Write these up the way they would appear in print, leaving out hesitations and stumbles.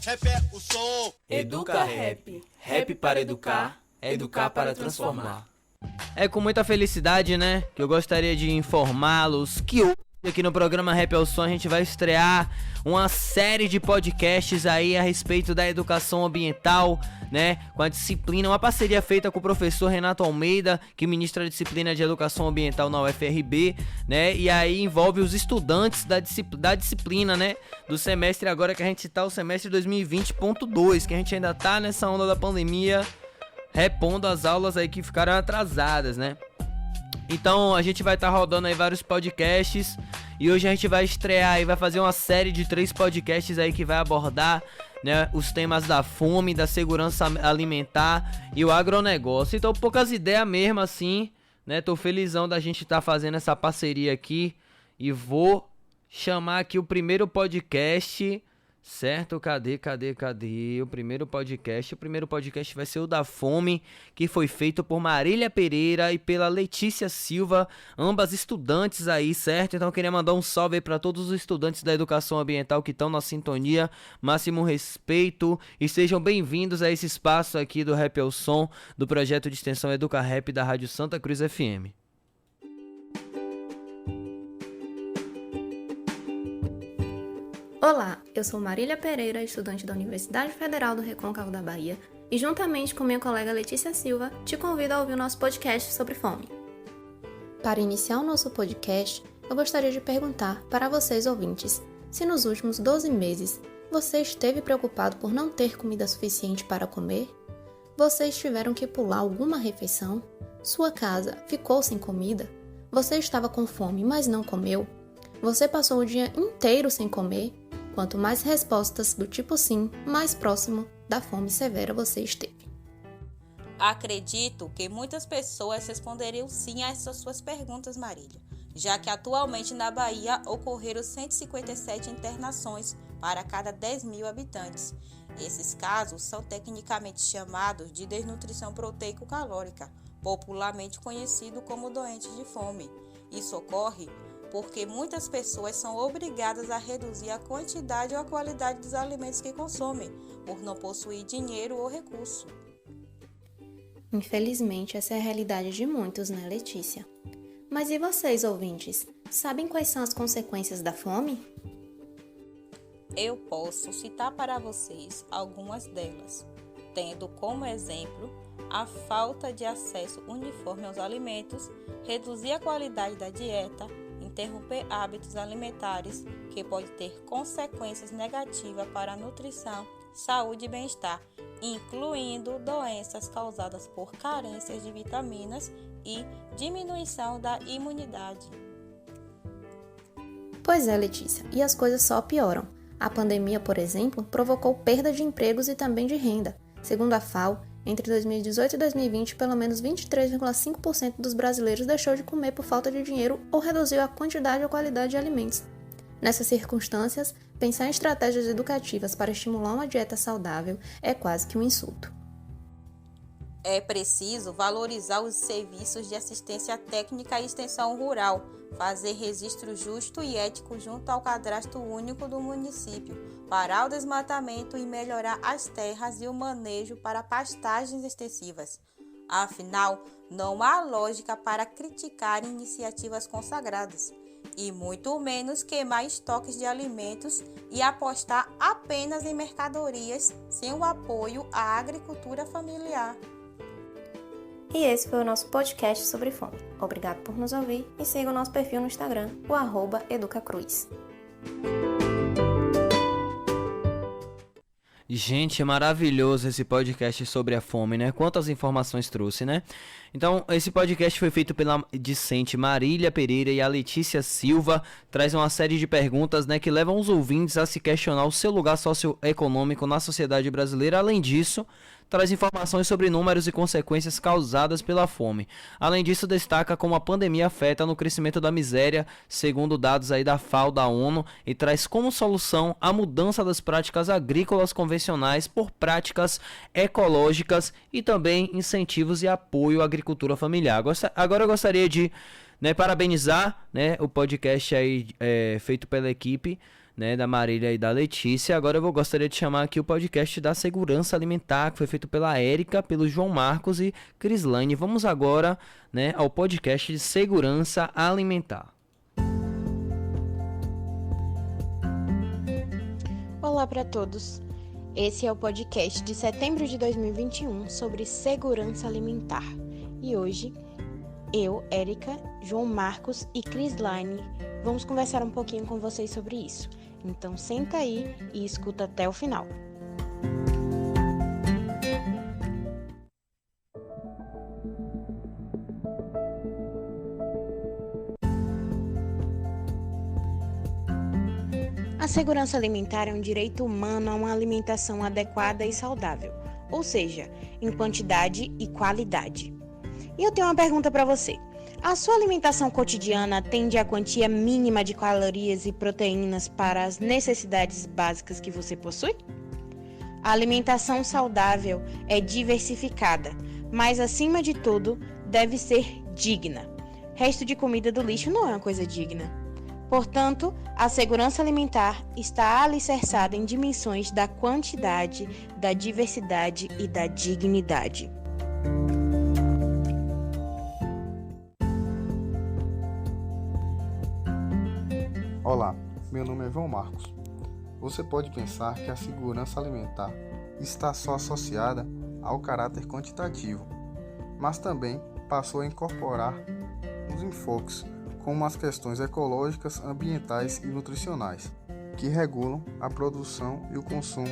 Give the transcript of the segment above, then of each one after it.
Rap é o som. Educa Rap. Rap para educar, educar para transformar. É com muita felicidade, né, que eu gostaria de informá-los que hoje aqui no programa Rap ao Som a gente vai estrear uma série de podcasts aí a respeito da educação ambiental, né, com a disciplina, uma parceria feita com o professor Renato Almeida, que ministra a disciplina de educação ambiental na UFRB, né, e aí envolve os estudantes da disciplina, né, do semestre agora que a gente tá o semestre 2020.2, que a gente ainda tá nessa onda da pandemia, repondo as aulas aí que ficaram atrasadas, né. Então a gente vai estar rodando aí vários podcasts e hoje a gente vai estrear e vai fazer uma série de 3 podcasts aí que vai abordar, né, os temas da fome, da segurança alimentar e o agronegócio. Então poucas ideias mesmo assim, né, tô felizão da gente estar fazendo essa parceria aqui e vou chamar aqui o primeiro podcast, certo? Cadê? O primeiro podcast vai ser o da fome, que foi feito por Marília Pereira e pela Letícia Silva, ambas estudantes aí, certo? Então eu queria mandar um salve aí para todos os estudantes da educação ambiental que estão na sintonia, máximo respeito e sejam bem-vindos a esse espaço aqui do Rap ao Som, do projeto de extensão Educa Rap da Rádio Santa Cruz FM. Olá, eu sou Marília Pereira, estudante da Universidade Federal do Recôncavo da Bahia, e juntamente com minha colega Letícia Silva, te convido a ouvir o nosso podcast sobre fome. Para iniciar o nosso podcast, eu gostaria de perguntar para vocês ouvintes, se nos últimos 12 meses você esteve preocupado por não ter comida suficiente para comer? Vocês tiveram que pular alguma refeição? Sua casa ficou sem comida? Você estava com fome, mas não comeu? Você passou o dia inteiro sem comer? Quanto mais respostas do tipo sim, mais próximo da fome severa você esteve. Acredito que muitas pessoas responderiam sim a essas suas perguntas, Marília, já que atualmente na Bahia ocorreram 157 internações para cada 10 mil habitantes. Esses casos são tecnicamente chamados de desnutrição proteico-calórica, popularmente conhecido como doentes de fome. Isso ocorre porque muitas pessoas são obrigadas a reduzir a quantidade ou a qualidade dos alimentos que consomem, por não possuir dinheiro ou recurso. Infelizmente, essa é a realidade de muitos, né, Letícia? Mas e vocês, ouvintes? Sabem quais são as consequências da fome? Eu posso citar para vocês algumas delas, tendo como exemplo a falta de acesso uniforme aos alimentos, reduzir a qualidade da dieta, interromper hábitos alimentares que pode ter consequências negativas para a nutrição, saúde e bem-estar, incluindo doenças causadas por carências de vitaminas e diminuição da imunidade. Pois é, Letícia, e as coisas só pioram. A pandemia, por exemplo, provocou perda de empregos e também de renda. Segundo a FAO, entre 2018 e 2020, pelo menos 23,5% dos brasileiros deixou de comer por falta de dinheiro ou reduziu a quantidade ou qualidade de alimentos. Nessas circunstâncias, pensar em estratégias educativas para estimular uma dieta saudável é quase que um insulto. É preciso valorizar os serviços de assistência técnica e extensão rural, fazer registro justo e ético junto ao cadastro único do município, parar o desmatamento e melhorar as terras e o manejo para pastagens extensivas. Afinal, não há lógica para criticar iniciativas consagradas, e muito menos queimar estoques de alimentos e apostar apenas em mercadorias sem o apoio à agricultura familiar. E esse foi o nosso podcast sobre fome. Obrigado por nos ouvir e siga o nosso perfil no Instagram, o @educacruz. Gente, é maravilhoso esse podcast sobre a fome, né? Quantas informações trouxe, né? Então, esse podcast foi feito pela discente Marília Pereira e a Letícia Silva. Traz uma série de perguntas, né, que levam os ouvintes a se questionar o seu lugar socioeconômico na sociedade brasileira. Além disso, traz informações sobre números e consequências causadas pela fome. Além disso, destaca como a pandemia afeta no crescimento da miséria, segundo dados aí da FAO, da ONU, e traz como solução a mudança das práticas agrícolas convencionais por práticas ecológicas e também incentivos e apoio à agricultura familiar. Agora eu gostaria de, né, parabenizar, né, o podcast aí feito pela equipe, né, da Marília e da Letícia. Agora eu gostaria de chamar aqui o podcast da Segurança Alimentar, que foi feito pela Érica, pelo João Marcos e Crislaine. Vamos agora, né, ao podcast de Segurança Alimentar. Olá para todos. Esse é o podcast de setembro de 2021 sobre segurança alimentar. E hoje, eu, Érica, João Marcos e Crislaine vamos conversar um pouquinho com vocês sobre isso. Então senta aí e escuta até o final. A segurança alimentar é um direito humano a uma alimentação adequada e saudável, ou seja, em quantidade e qualidade. E eu tenho uma pergunta para você. A sua alimentação cotidiana atende à quantia mínima de calorias e proteínas para as necessidades básicas que você possui? A alimentação saudável é diversificada, mas acima de tudo deve ser digna. Resto de comida do lixo não é uma coisa digna. Portanto, a segurança alimentar está alicerçada em dimensões da quantidade, da diversidade e da dignidade. Olá, meu nome é João Marcos. Você pode pensar que a segurança alimentar está só associada ao caráter quantitativo, mas também passou a incorporar os enfoques como as questões ecológicas, ambientais e nutricionais, que regulam a produção e o consumo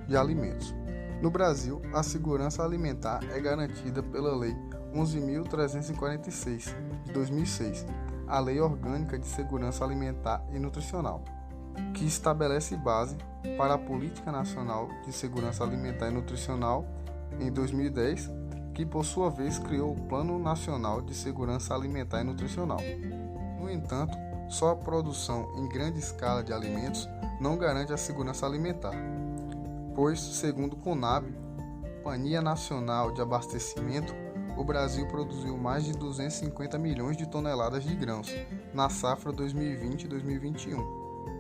de alimentos. No Brasil, a segurança alimentar é garantida pela Lei 11.346, de 2006, a Lei Orgânica de Segurança Alimentar e Nutricional, que estabelece base para a Política Nacional de Segurança Alimentar e Nutricional em 2010, que por sua vez criou o Plano Nacional de Segurança Alimentar e Nutricional. No entanto, só a produção em grande escala de alimentos não garante a segurança alimentar, pois, segundo o CONAB, Companhia Nacional de Abastecimento, o Brasil produziu mais de 250 milhões de toneladas de grãos na safra 2020-2021.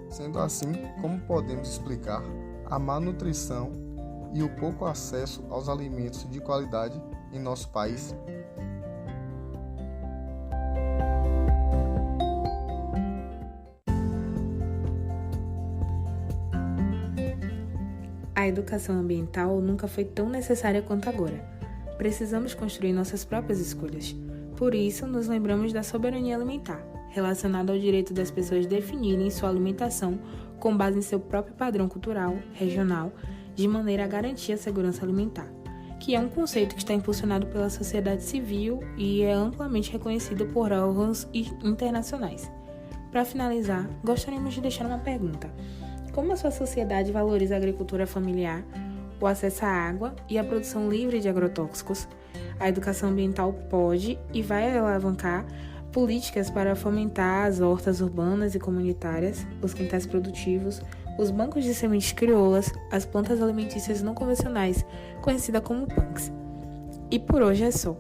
Sendo assim, como podemos explicar a má nutrição e o pouco acesso aos alimentos de qualidade em nosso país? A educação ambiental nunca foi tão necessária quanto agora. Precisamos construir nossas próprias escolhas. Por isso, nos lembramos da soberania alimentar, relacionada ao direito das pessoas definirem sua alimentação com base em seu próprio padrão cultural, regional, de maneira a garantir a segurança alimentar, que é um conceito que está impulsionado pela sociedade civil e é amplamente reconhecido por órgãos internacionais. Para finalizar, gostaríamos de deixar uma pergunta. Como a sua sociedade valoriza a agricultura familiar, o acesso à água e a produção livre de agrotóxicos? A educação ambiental pode e vai alavancar políticas para fomentar as hortas urbanas e comunitárias, os quintais produtivos, os bancos de sementes crioulas, as plantas alimentícias não convencionais, conhecida como PANCs. E por hoje é só.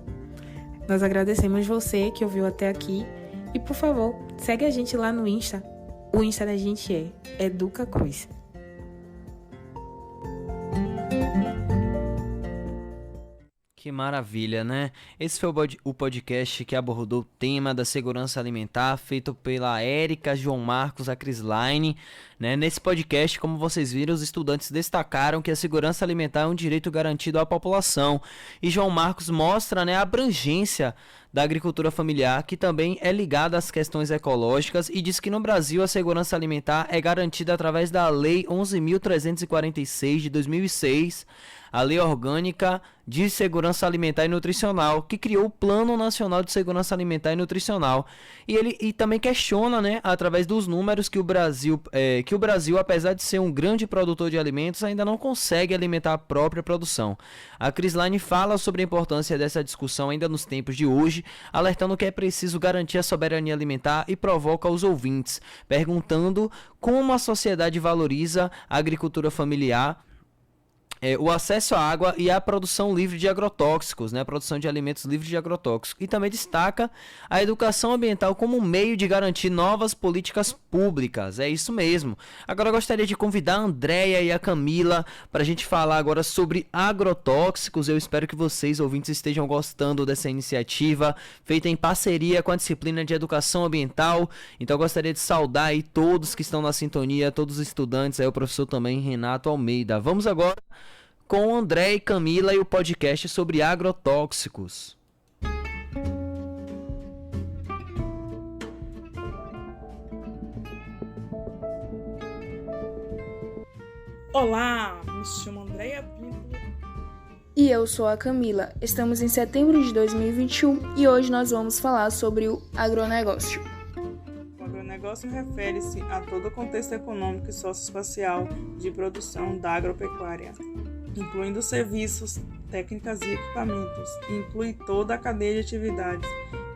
Nós agradecemos você que ouviu até aqui e, por favor, segue a gente lá no Insta. O Insta da gente é Educa Cruz. Que maravilha, né? Esse foi o podcast que abordou o tema da segurança alimentar, feito pela Érica, João Marcos, a Crislaine, né? Nesse podcast, como vocês viram, os estudantes destacaram que a segurança alimentar é um direito garantido à população. E João Marcos mostra, né, a abrangência da agricultura familiar, que também é ligada às questões ecológicas, e diz que no Brasil a segurança alimentar é garantida através da Lei 11.346 de 2006, a Lei Orgânica de Segurança Alimentar e Nutricional, que criou o Plano Nacional de Segurança Alimentar e Nutricional. E ele também questiona, né, através dos números, que o Brasil, apesar de ser um grande produtor de alimentos, ainda não consegue alimentar a própria produção. A Crislaine fala sobre a importância dessa discussão ainda nos tempos de hoje, alertando que é preciso garantir a soberania alimentar, e provoca os ouvintes, perguntando como a sociedade valoriza a agricultura familiar o acesso à água e a produção livre de agrotóxicos, né? A produção de alimentos livres de agrotóxicos. E também destaca a educação ambiental como um meio de garantir novas políticas públicas. É isso mesmo. Agora eu gostaria de convidar a Andréia e a Camila para a gente falar agora sobre agrotóxicos. Eu espero que vocês, ouvintes, estejam gostando dessa iniciativa feita em parceria com a disciplina de educação ambiental. Então eu gostaria de saudar aí todos que estão na sintonia, todos os estudantes, aí o professor também, Renato Almeida. Vamos agora com André e Camila e o podcast sobre agrotóxicos. Olá, me chamo Andréia Pinto. E eu sou a Camila. Estamos em setembro de 2021 e hoje nós vamos falar sobre o agronegócio. O agronegócio refere-se a todo o contexto econômico e socioespacial de produção da agropecuária, incluindo serviços, técnicas e equipamentos, e inclui toda a cadeia de atividades,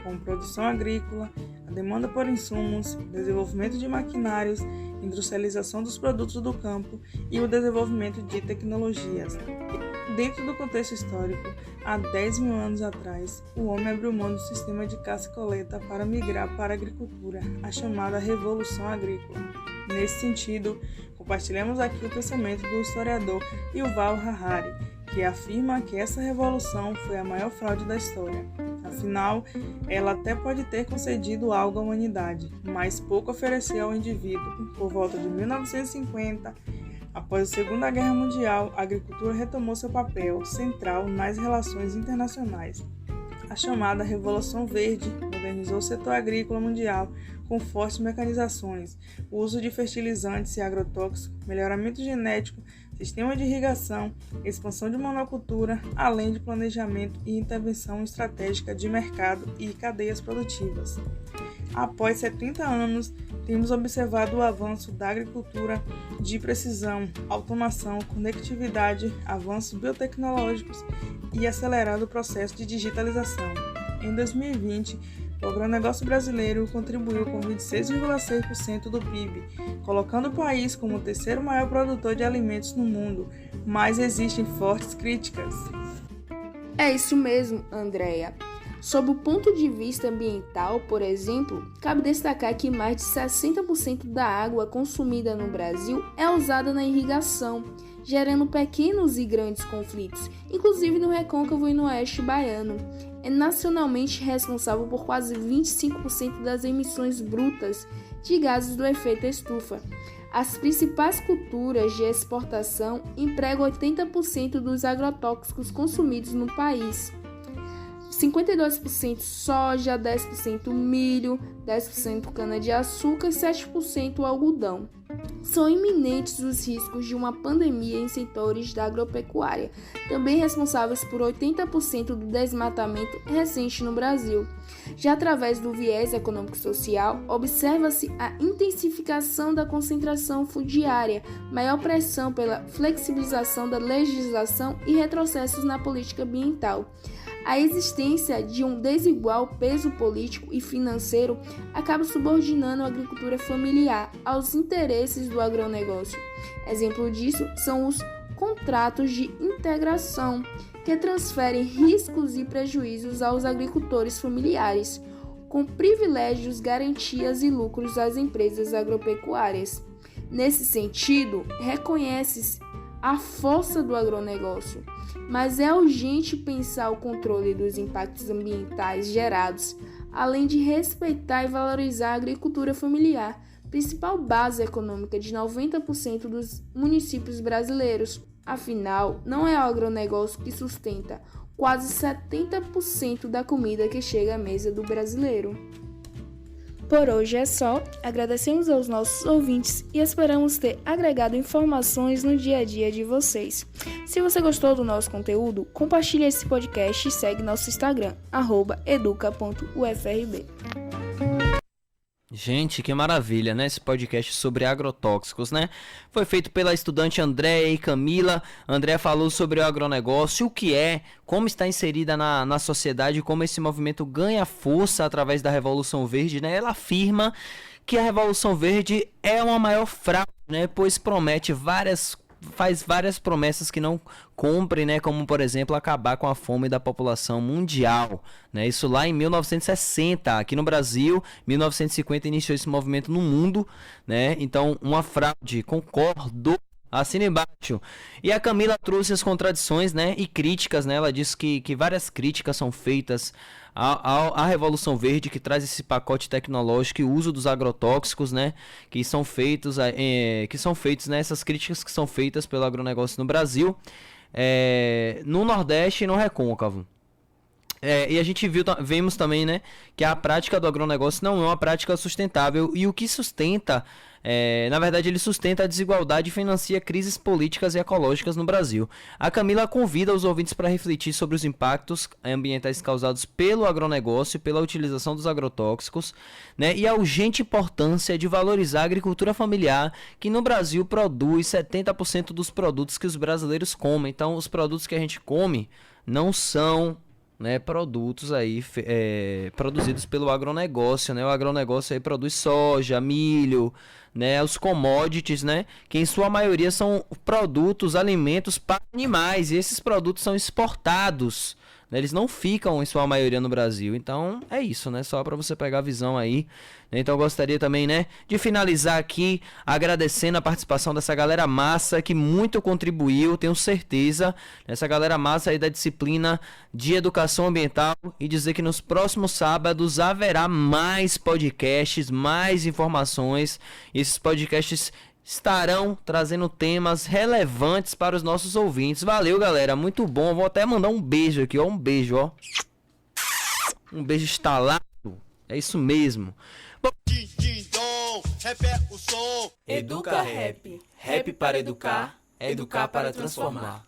como produção agrícola, a demanda por insumos, desenvolvimento de maquinários, industrialização dos produtos do campo e o desenvolvimento de tecnologias. Dentro do contexto histórico, há 10 mil anos atrás, o homem abriu mão do sistema de caça e coleta para migrar para a agricultura, a chamada Revolução Agrícola. Nesse sentido, compartilhamos aqui o pensamento do historiador Yuval Harari, que afirma que essa revolução foi a maior fraude da história. Afinal, ela até pode ter concedido algo à humanidade, mas pouco ofereceu ao indivíduo. Por volta de 1950, após a Segunda Guerra Mundial, a agricultura retomou seu papel central nas relações internacionais. A chamada Revolução Verde modernizou o setor agrícola mundial com fortes mecanizações, o uso de fertilizantes e agrotóxicos, melhoramento genético, sistema de irrigação, expansão de monocultura, além de planejamento e intervenção estratégica de mercado e cadeias produtivas. Após 70 anos, temos observado o avanço da agricultura de precisão, automação, conectividade, avanços biotecnológicos e acelerado o processo de digitalização. Em 2020, o agronegócio brasileiro contribuiu com 26,6% do PIB, colocando o país como o terceiro maior produtor de alimentos no mundo, mas existem fortes críticas. É isso mesmo, Andréia. Sob o ponto de vista ambiental, por exemplo, cabe destacar que mais de 60% da água consumida no Brasil é usada na irrigação, gerando pequenos e grandes conflitos, inclusive no Recôncavo e no Oeste Baiano. É nacionalmente responsável por quase 25% das emissões brutas de gases do efeito estufa. As principais culturas de exportação empregam 80% dos agrotóxicos consumidos no país. 52% soja, 10% milho, 10% cana-de-açúcar e 7% algodão. São iminentes os riscos de uma pandemia em setores da agropecuária, também responsáveis por 80% do desmatamento recente no Brasil. Já através do viés econômico-social, observa-se a intensificação da concentração fundiária, maior pressão pela flexibilização da legislação e retrocessos na política ambiental. A existência de um desigual peso político e financeiro acaba subordinando a agricultura familiar aos interesses do agronegócio. Exemplo disso são os contratos de integração, que transferem riscos e prejuízos aos agricultores familiares, com privilégios, garantias e lucros às empresas agropecuárias. Nesse sentido, reconhece-se a força do agronegócio, mas é urgente pensar o controle dos impactos ambientais gerados, além de respeitar e valorizar a agricultura familiar, principal base econômica de 90% dos municípios brasileiros. Afinal, não é o agronegócio que sustenta quase 70% da comida que chega à mesa do brasileiro. Por hoje é só, agradecemos aos nossos ouvintes e esperamos ter agregado informações no dia a dia de vocês. Se você gostou do nosso conteúdo, compartilhe esse podcast e segue nosso Instagram, @educa.ufrb. Gente, que maravilha, né? Esse podcast sobre agrotóxicos, né? Foi feito pela estudante Andréia e Camila. Andréia falou sobre o agronegócio, o que é, como está inserida na sociedade, como esse movimento ganha força através da Revolução Verde, né? Ela afirma que a Revolução Verde é uma maior fraude, né? Pois promete várias faz várias promessas que não cumpre, né? Como, por exemplo, acabar com a fome da população mundial, né? Isso lá em 1960. Aqui no Brasil, 1950 iniciou esse movimento no mundo, né? Então, uma fraude, concordo. Assina embaixo. E a Camila trouxe as contradições, né, e críticas, né? Ela disse que várias críticas são feitas à Revolução Verde, que traz esse pacote tecnológico e o uso dos agrotóxicos, né, que são feitos, né, essas críticas que são feitas pelo agronegócio no Brasil, no Nordeste e no Recôncavo. E a gente vemos também, né, que a prática do agronegócio não é uma prática sustentável e o que sustenta, na verdade, ele sustenta a desigualdade e financia crises políticas e ecológicas no Brasil. A Camila convida os ouvintes para refletir sobre os impactos ambientais causados pelo agronegócio e pela utilização dos agrotóxicos, né, e a urgente importância de valorizar a agricultura familiar, que no Brasil produz 70% dos produtos que os brasileiros comem. Então, os produtos que a gente come não são, né, produtos aí produzidos pelo agronegócio, né? O agronegócio aí produz soja, milho, né, os commodities, né, que em sua maioria são produtos, alimentos para animais, e esses produtos são exportados, né, eles não ficam em sua maioria no Brasil. Então é isso, né, só para você pegar a visão aí. Então eu gostaria também, né, de finalizar aqui agradecendo a participação dessa galera massa que muito contribuiu, tenho certeza, essa galera massa aí da disciplina de educação ambiental, e dizer que nos próximos sábados haverá mais podcasts, mais informações. Esses podcasts estarão trazendo temas relevantes para os nossos ouvintes. Valeu, galera, muito bom. Vou até mandar um beijo aqui, ó, um beijo, ó. Um beijo estalado. É isso mesmo. Educa Rap. Rap para educar, educar para transformar.